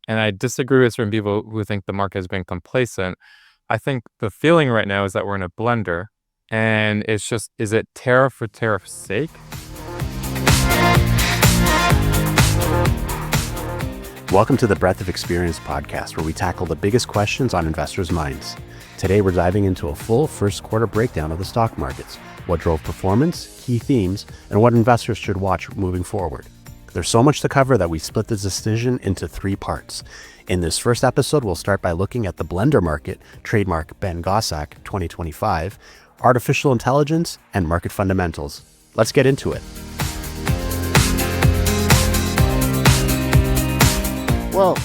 And I disagree with certain people who think the market has been complacent. I think the feeling right now is that we're in a blender, and it's just, is it tariff for tariff's sake? Welcome to the Breadth of Experience podcast, where we tackle the biggest questions on investors' minds. Today, we're diving into a full first quarter breakdown of the stock markets, what drove performance, key themes, and what investors should watch moving forward. There's so much to cover that we split this decision into 3 parts. In this first episode, we'll start by looking at the blender market, trademark Ben Gossack 2025, artificial intelligence, and market fundamentals. Let's get into it. Well,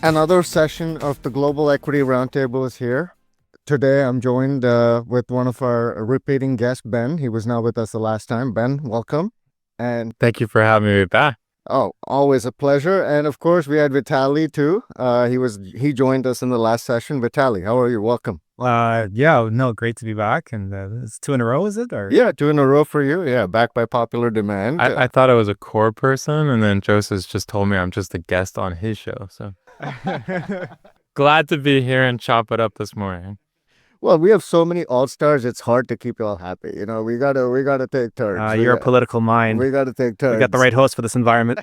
another session of the Global Equity Roundtable is here. Today, I'm joined with one of our repeating guests, Ben. He was not with us the last time. Ben, welcome. And Thank you for having me back. oh, always a pleasure. And of course, we had Vitali too. He joined us in the last session. Vitali, how are you? Welcome. Great to be back. And it's 2 in a row, is it? Or Yeah, 2 in a row for you. Yeah, back by popular demand. I thought I was a core person, and then Joseph just told me I'm just a guest on his show. So glad to be here and chop it up this morning. Well, we have so many all-stars, it's hard to keep you all happy. You know, we gotta take turns. you're a political mind. We gotta take turns. We got the right host for this environment.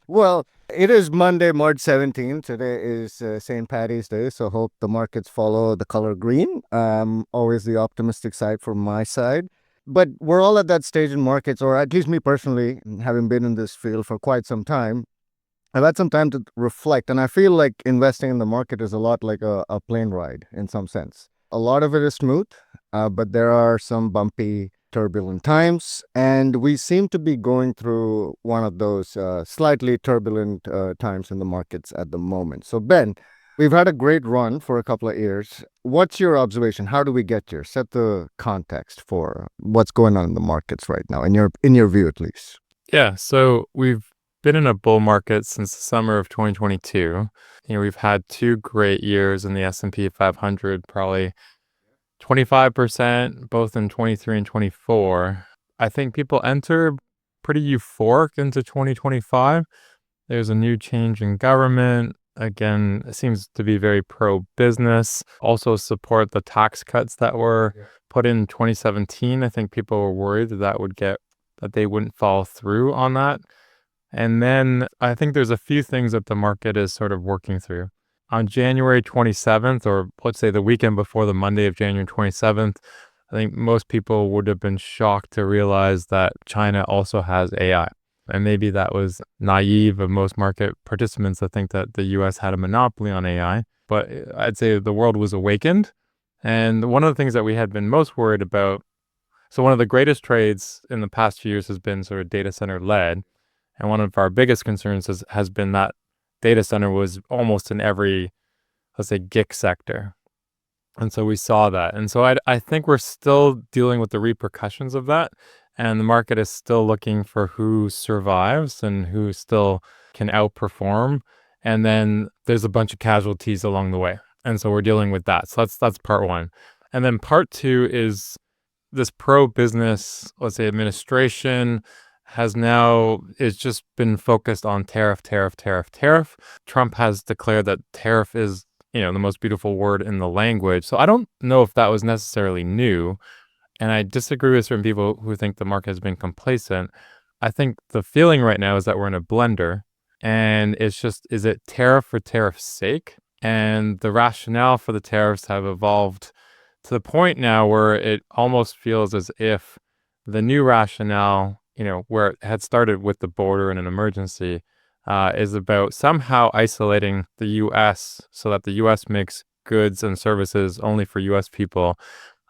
Well, it is Monday, March 17th. Today is St. Paddy's Day, so hope the markets follow the color green. Always the optimistic side from my side. But we're all at that stage in markets, or at least me personally, having been in this field for quite some time, I've had some time to reflect, and I feel like investing in the market is a lot like a plane ride in some sense. A lot of it is smooth, but there are some bumpy, turbulent times, and we seem to be going through one of those slightly turbulent times in the markets at the moment. So Ben, we've had a great run for a couple of years. What's your observation? How do we get here? Set the context for what's going on in the markets right now, in your view at least. Yeah, so we've been in a bull market since the summer of 2022. We've had 2 great years in the S&P 500, probably 25%, both in 23 and 24. I think people enter pretty euphoric into 2025. There's a new change in government. Again, it seems to be very pro-business. Also support the tax cuts that were put in 2017. I think people were worried that they wouldn't follow through on that. And then I think there's a few things that the market is sort of working through. On January 27th, or let's say the weekend before the Monday of January 27th, I think most people would have been shocked to realize that China also has AI. And maybe that was naive of most market participants to think that the US had a monopoly on AI. But I'd say the world was awakened. And one of the things that we had been most worried about, so one of the greatest trades in the past few years has been sort of data center led. And one of our biggest concerns has been that data center was almost in every, let's say, GIC sector. And so we saw that. And so I think we're still dealing with the repercussions of that. And the market is still looking for who survives and who still can outperform. And then there's a bunch of casualties along the way. And so we're dealing with that. So that's part 1. And then part 2 is this pro-business, let's say, administration it's just been focused on tariff. Trump has declared that tariff is, the most beautiful word in the language. So I don't know if that was necessarily new. And I disagree with certain people who think the market has been complacent. I think the feeling right now is that we're in a blender, and it's just, is it tariff for tariff's sake? And the rationale for the tariffs have evolved to the point now where it almost feels as if the new rationale, where it had started with the border and an emergency, is about somehow isolating the U.S. so that the U.S. makes goods and services only for U.S. people,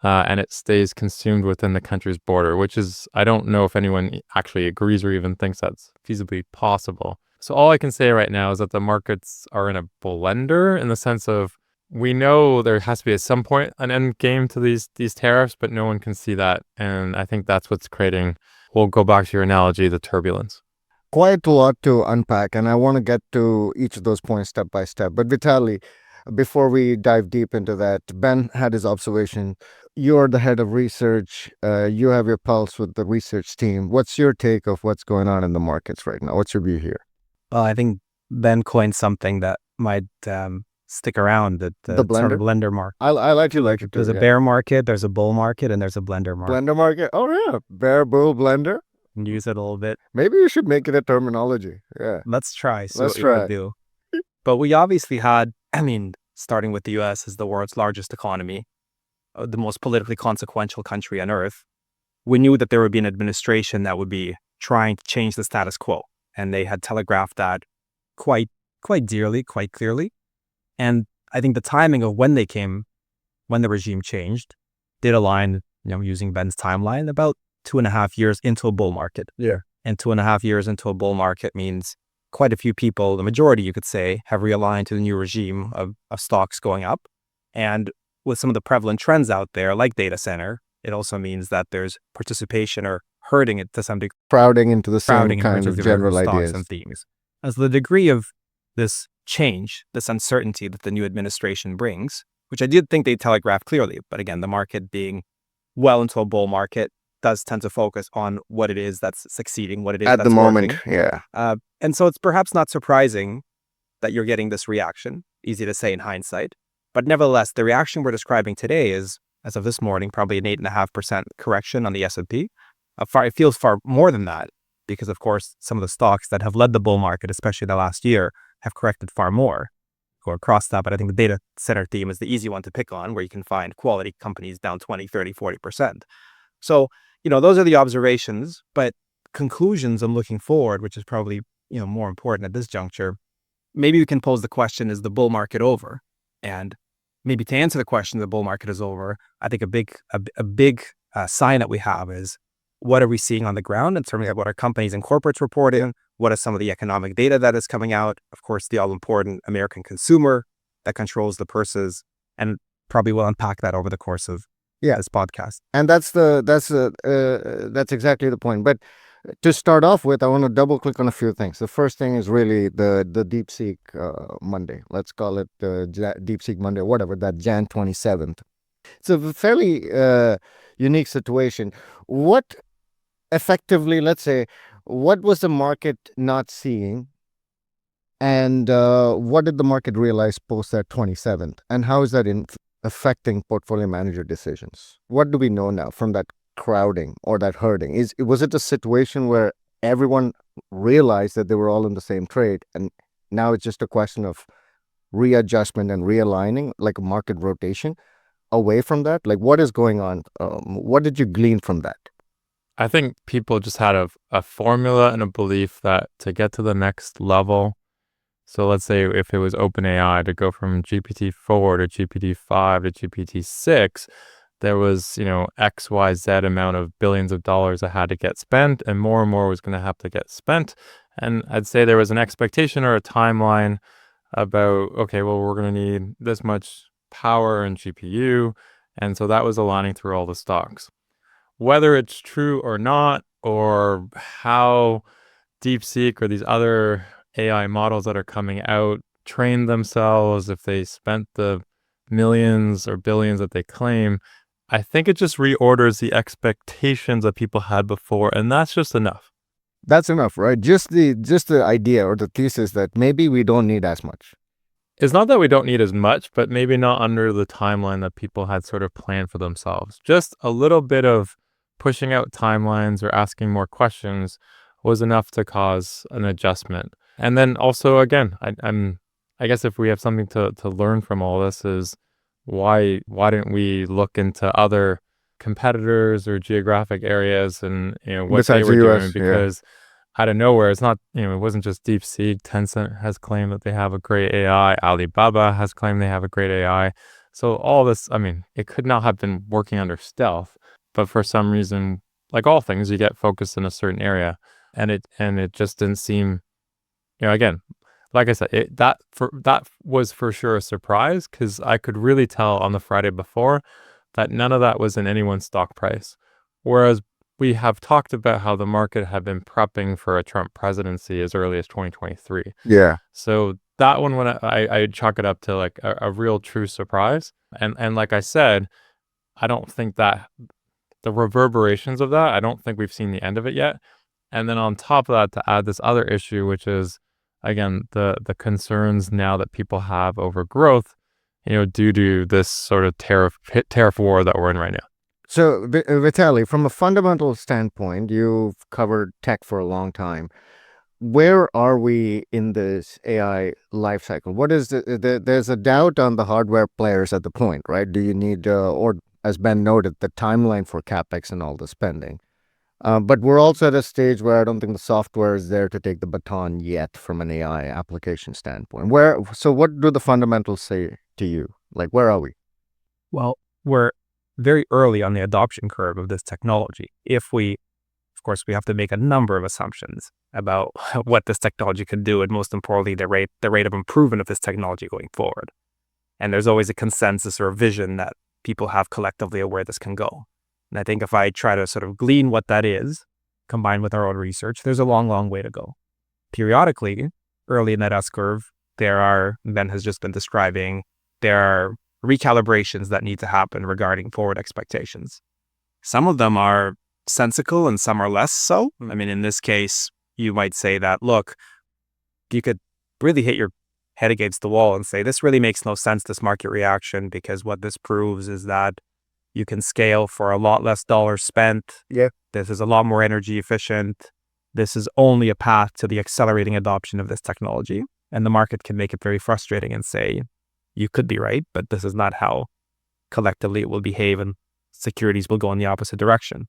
and it stays consumed within the country's border, which is, I don't know if anyone actually agrees or even thinks that's feasibly possible. So all I can say right now is that the markets are in a blender, in the sense of, we know there has to be at some point an end game to these tariffs, but no one can see that. And I think that's what's creating, we'll go back to your analogy, the turbulence. Quite a lot to unpack, and I want to get to each of those points step by step. But Vitali, before we dive deep into that, Ben had his observation. You're the head of research. You have your pulse with the research team. What's your take of what's going on in the markets right now? What's your view here? Well, I think then coined something that might stick around, the The sort blender? of blender market. I like you like it too. There's a yeah. bear market, there's a bull market, and there's a blender market. Blender market? Oh yeah, bear, bull, blender. And use it a little bit. Maybe you should make it a terminology. Yeah. Let's try. See Let's what we try. can do. But we obviously had, starting with the US as the world's largest economy, the most politically consequential country on earth, we knew that there would be an administration that would be trying to change the status quo. And they had telegraphed that quite dearly, quite clearly. And I think the timing of when the regime changed, did align, using Ben's timeline, about 2.5 years into a bull market. Yeah. And 2.5 years into a bull market means quite a few people, the majority you could say, have realigned to the new regime of stocks going up. And with some of the prevalent trends out there, like data center, it also means that there's participation or herding it to some degree. Crowding into the same kind of particular general stocks ideas. and themes. As the degree of this change, this uncertainty that the new administration brings, which I did think they telegraphed clearly, but again, the market being well into a bull market does tend to focus on what it is that's succeeding, what it is At that's the moment, working. yeah. And so it's perhaps not surprising that you're getting this reaction, easy to say in hindsight. But nevertheless, the reaction we're describing today is, as of this morning, probably an 8.5% correction on the S&P. It feels far more than that because, of course, some of the stocks that have led the bull market, especially the last year, have corrected far more or across that. But I think the data center theme is the easy one to pick on, where you can find quality companies down 20, 30, 40%. So, those are the observations, but conclusions I'm looking forward, which is probably, more important at this juncture. Maybe we can pose the question, is the bull market over? And maybe to answer the question, the bull market is over, I think a big sign that we have is, what are we seeing on the ground in terms of what are companies and corporates reporting? What are some of the economic data that is coming out? Of course, the all-important American consumer that controls the purses, and probably we'll unpack that over the course of this podcast. And that's exactly the point. But to start off with, I want to double click on a few things. The first thing is really the Deepseek Monday. Let's call it Deepseek Monday, whatever, that Jan 27th. It's a fairly unique situation. What effectively, let's say, what was the market not seeing? And what did the market realize post that 27th? And how is that affecting portfolio manager decisions? What do we know now from that crowding or that herding? Was it a situation where everyone realized that they were all in the same trade, and now it's just a question of readjustment and realigning, like a market rotation away from that? Like, what is going on? What did you glean from that? I think people just had a formula and a belief that to get to the next level, so let's say if it was OpenAI to go from GPT-4 to GPT-5 to GPT-6, there was, X, Y, Z amount of billions of dollars that had to get spent, and more was going to have to get spent. And I'd say there was an expectation or a timeline about, okay, well, we're going to need this much power and GPU. And so that was aligning through all the stocks. Whether it's true or not, or how Deepseek or these other AI models that are coming out train themselves, if they spent the millions or billions that they claim, I think it just reorders the expectations that people had before, and that's just enough. That's enough, right? Just the idea or the thesis that maybe we don't need as much. It's not that we don't need as much, but maybe not under the timeline that people had sort of planned for themselves. Just a little bit of pushing out timelines or asking more questions was enough to cause an adjustment. And then also, again, I guess if we have something to learn from all this is why didn't we look into other competitors or geographic areas and what Besides they were the US, doing? Because out of nowhere, it's not, it wasn't just Deepseek. Tencent has claimed that they have a great AI. Alibaba has claimed they have a great AI. So all this, it could not have been working under stealth, but for some reason, like all things, you get focused in a certain area, and it just didn't seem, again, like I said, that was for sure a surprise, because I could really tell on the Friday before that none of that was in anyone's stock price. Whereas we have talked about how the market had been prepping for a Trump presidency as early as 2023. Yeah. So that one, when I chalk it up to like a real true surprise. And like I said, I don't think that the reverberations of that, I don't think we've seen the end of it yet. And then on top of that, to add this other issue, which is again, the concerns now that people have over growth, due to this sort of tariff war that we're in right now. So, Vitali, from a fundamental standpoint, you've covered tech for a long time. Where are we in this AI lifecycle? What is there's a doubt on the hardware players at the point, right? Do you need, or as Ben noted, the timeline for CapEx and all the spending? But we're also at a stage where I don't think the software is there to take the baton yet from an AI application standpoint. So what do the fundamentals say to you? Like, where are we? Well, we're very early on the adoption curve of this technology. Of course, we have to make a number of assumptions about what this technology can do, and most importantly, the rate of improvement of this technology going forward. And there's always a consensus or a vision that people have collectively of where this can go. And I think if I try to sort of glean what that is, combined with our own research, there's a long, long way to go. Periodically, early in that S-curve, Ben has just been describing, there are recalibrations that need to happen regarding forward expectations. Some of them are sensical and some are less so. I mean, in this case, you might say that, look, you could really hit your head against the wall and say, this really makes no sense, this market reaction, because what this proves is that you can scale for a lot less dollars spent. Yeah. This is a lot more energy efficient. This is only a path to the accelerating adoption of this technology. And the market can make it very frustrating and say, you could be right, but this is not how collectively it will behave, and securities will go in the opposite direction.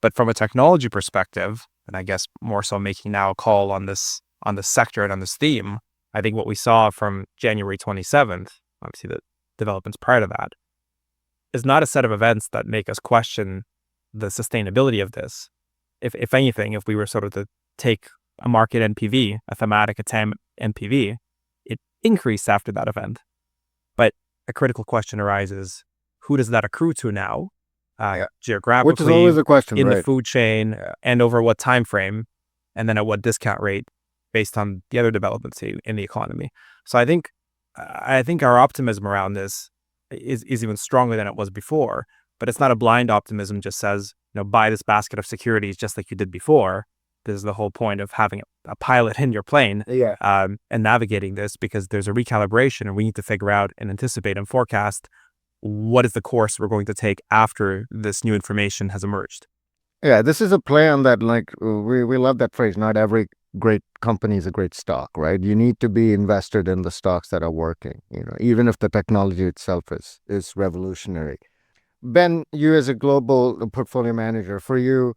But from a technology perspective, and I guess more so making now a call on this sector and on this theme, I think what we saw from January 27th, obviously the developments prior to that, is not a set of events that make us question the sustainability of this. If anything, if we were sort of to take a market NPV, a thematic, a TAM NPV, it increased after that event. But a critical question arises, who does that accrue to now? Geographically, which is always a question, in right? the food chain, and over what time frame, and then at what discount rate based on the other developments in the economy. So I think our optimism around this is even stronger than it was before, but it's not a blind optimism, just says, buy this basket of securities just like you did before. This is the whole point of having a pilot in your plane, and navigating this, because there's a recalibration and we need to figure out and anticipate and forecast what is the course we're going to take after this new information has emerged. Yeah, this is a play on that, like, we love that phrase, not every great company is a great stock, right? You need to be invested in the stocks that are working, even if the technology itself is revolutionary. Ben, you as a global portfolio manager, for you,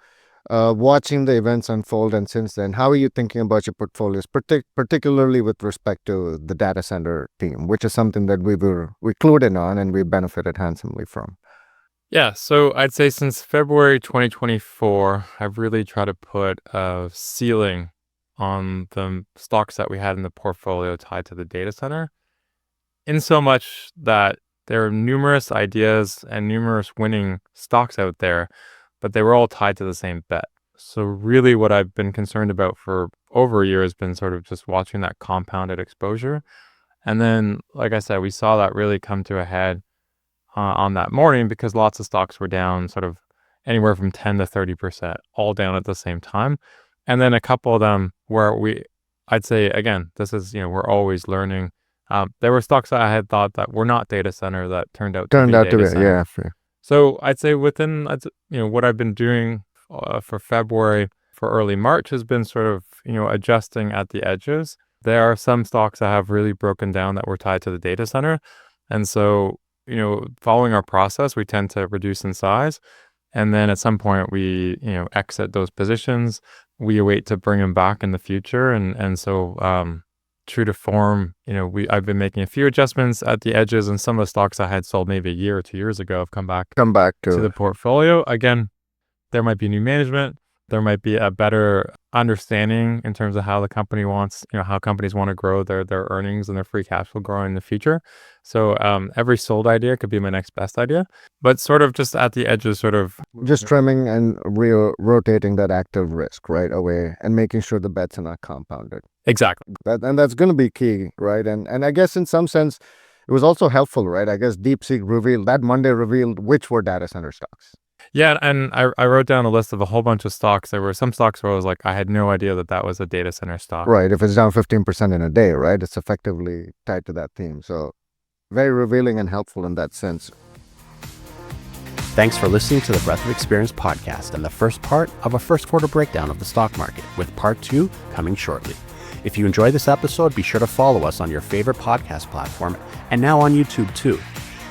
watching the events unfold and since then, how are you thinking about your portfolios, particularly with respect to the data center theme, which is something that we clued in on and we benefited handsomely from? Yeah, so I'd say since February 2024, I've really tried to put a ceiling on the stocks that we had in the portfolio tied to the data center, in so much that there are numerous ideas and numerous winning stocks out there, but they were all tied to the same bet. So really what I've been concerned about for over a year has been sort of just watching that compounded exposure. And then, like I said, we saw that really come to a head on that morning, because lots of stocks were down sort of anywhere from 10 to 30%, all down at the same time. And then a couple of them where I'd say, again, this is, we're always learning. There were stocks that I had thought that were not data center that turned out to be data center. Yeah. Fair. So I'd say within, what I've been doing for February, for early March, has been sort of, adjusting at the edges. There are some stocks that have really broken down that were tied to the data center. And so, following our process, we tend to reduce in size. And then at some point we, exit those positions. We await to bring them back in the future. And so, true to form, I've been making a few adjustments at the edges, and some of the stocks I had sold maybe a year or 2 years ago have come back to the portfolio. Again, there might be new management. There might be a better understanding in terms of how the company wants, how companies want to grow their earnings and their free cash flow growing in the future. So every sold idea could be my next best idea, but sort of just at the edges, sort of just trimming and rotating that active risk right away and making sure the bets are not compounded. Exactly. And that's going to be key, right? And I guess in some sense, it was also helpful, right? I guess Deepseek that Monday revealed which were data center stocks. Yeah, and I wrote down a list of a whole bunch of stocks. There were some stocks where I was like, I had no idea that was a data center stock. Right. If it's down 15% in a day, right? It's effectively tied to that theme. So very revealing and helpful in that sense. Thanks for listening to the Breadth of Experience podcast and the first part of a first quarter breakdown of the stock market, with part 2 coming shortly. If you enjoyed this episode, be sure to follow us on your favorite podcast platform and now on YouTube too.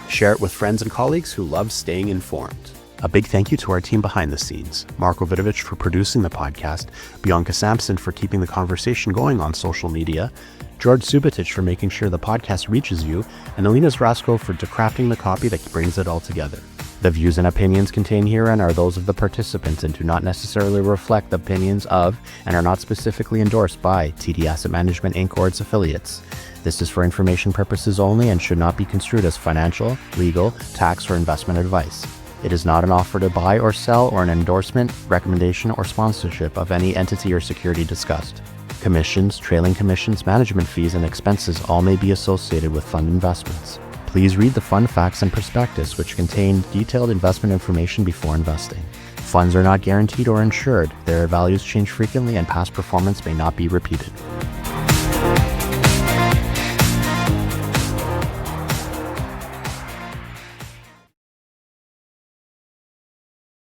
Share it with friends and colleagues who love staying informed. A big thank you to our team behind the scenes, Marko Vidovic for producing the podcast, Bianca Sampson for keeping the conversation going on social media, George Subotic for making sure the podcast reaches you, and Alina Zrasko for crafting the copy that brings it all together. The views and opinions contained herein are those of the participants and do not necessarily reflect the opinions of and are not specifically endorsed by TD Asset Management Inc. or its affiliates. This is for information purposes only and should not be construed as financial, legal, tax, or investment advice. It is not an offer to buy or sell or an endorsement, recommendation, or sponsorship of any entity or security discussed. Commissions, trailing commissions, management fees, and expenses all may be associated with fund investments. Please read the fund facts and prospectus, which contain detailed investment information before investing. Funds are not guaranteed or insured. Their values change frequently and past performance may not be repeated.